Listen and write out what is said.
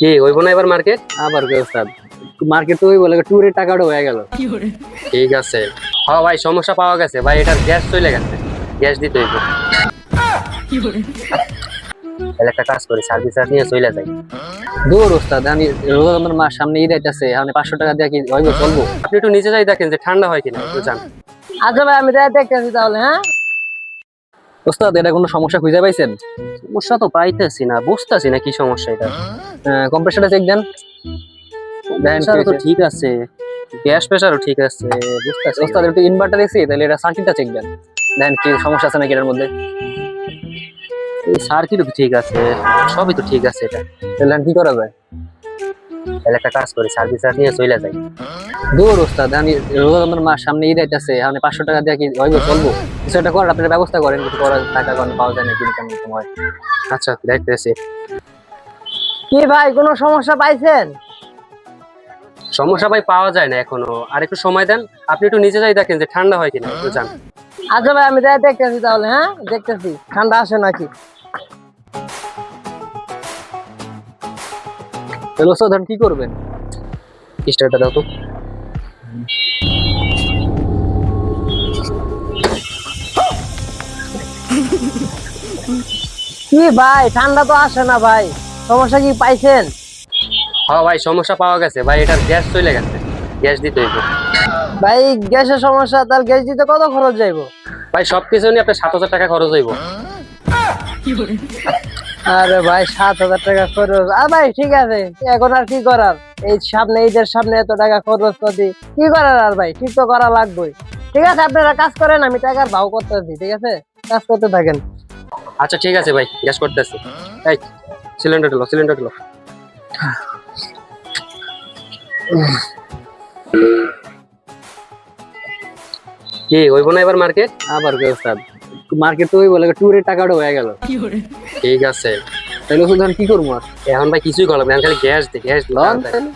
কি হইব না এবার মার্কেট? আবার কি ওস্তাদ, মার্কেট তো ওই বলে ট্যুরের টাকাটা হয়ে গেল। ঠিক আছে। হ্যাঁ ভাই, সমস্যা পাওয়া গেছে ভাই, এটার গ্যাস চলে গেছে, গ্যাস দিতে হইব। তাহলে একটা কাজ করি, সার্ভিস নিয়ে চলে যাই। দূর ওস্তাদ, আমি রোজার মাস সামনে ঈদ আইতাছে, আমি 500 টাকা দিয়ে কি হইব চলবো? আপনি একটু নিচে যাই দেখেন যে ঠান্ডা হয় কিনা, একটু জান। আচ্ছা ভাই, আমি দেখতেছি তাহলে। হ্যাঁ ওস্তাদ, এটা কোনো সমস্যা খুঁজে পাইছেন? সমস্যা তো পাইতেছি না, বুঝতেছি না কি সমস্যা এটা। কম্প্রেসারটা চেক দেন। প্রেসারও তো ঠিক আছে, গ্যাস প্রেসারও ঠিক আছে, বুঝতেছি। ওস্তাদ, একটু ইনভার্টার দেখছি, তাহলে এটা সার্কিটটা চেক দেন, দেখেন কি সমস্যা আছে নাকি এটার মধ্যে। এই সার্কিটও তো ঠিক আছে, সবই তো ঠিক আছে এটা। তাহলে কি করা যায়? তাহলে একটা কাজ করি, সার্ভিস নিয়ে চলে যাই। দূর ওস্তাদ, আমি রোজার মাস সামনে ঈদ আইতাছে, আমি 500 টাকা দিয়ে কি হইব চলবো? কিছু একটা করেন, আপনার ব্যবস্থা করেন, কিছু করার টাকা করেন, পাওয়া যায় নাকি কেমন সময়। আচ্ছা দেখতেছি। কি ভাই, কোনো সমস্যা পাইছেন? সমস্যা ভাই পাওয়া যায় না এখনো, আর একটু সময় দেন। আপনি একটু নিচে যাই দেখেন যে ঠান্ডা হয় কিনা, একটু জান। আচ্ছা ভাই, আমি দেখতেছি তাহলে। হ্যাঁ দেখতেছি ঠান্ডা আসে নাকি। তাহলে ওস্তাদ এখন কি করবেন? স্টার্টটা দাও তো। কি ভাই, ঠান্ডা তো আসে না ভাই, সমস্যা কি পাইছেন? হ্যাঁ ভাই, সমস্যা পাওয়া গেছে ভাই, এটার গ্যাস চলে গেছে, গ্যাস দিতে হইব। ভাই গ্যাসের সমস্যা, তাহলে গ্যাস দিতে কত খরচ যাইবো? ভাই সবকিছু নিয়ে আপনার 7,000 টাকা খরচ হইব। আরে ভাই, 7,000 টাকা খরচ? আর ভাই ঠিক আছে, এখন আর কি করার, এই সামনে ঈদের সামনে এত টাকা খরচ করছি, কি করার আর ভাই, ঠিক তো করা লাগবেই। ঠিক আছে, আপনারা কাজ করেন, আমি টাকার ভাও করতেছি। ঠিক আছে, কাজ করতে থাকেন। আচ্ছা ঠিক আছে ভাই, গ্যাস করতেছি। এই সিলিন্ডার লো, সিলিন্ডার লো। কি হইব না এবার মার্কেট? আবার কি ওস্তাদ, মার্কেট তো ওই বলে ট্যুরের টাকাটা হয়ে গেল। ঠিক আছে। তাহলে ওস্তাদ এখন কি করবো আর? এখন ভাই কিছুই করলাম না, এখন খালি গ্যাস দি, গ্যাস দি। লন তাহলে।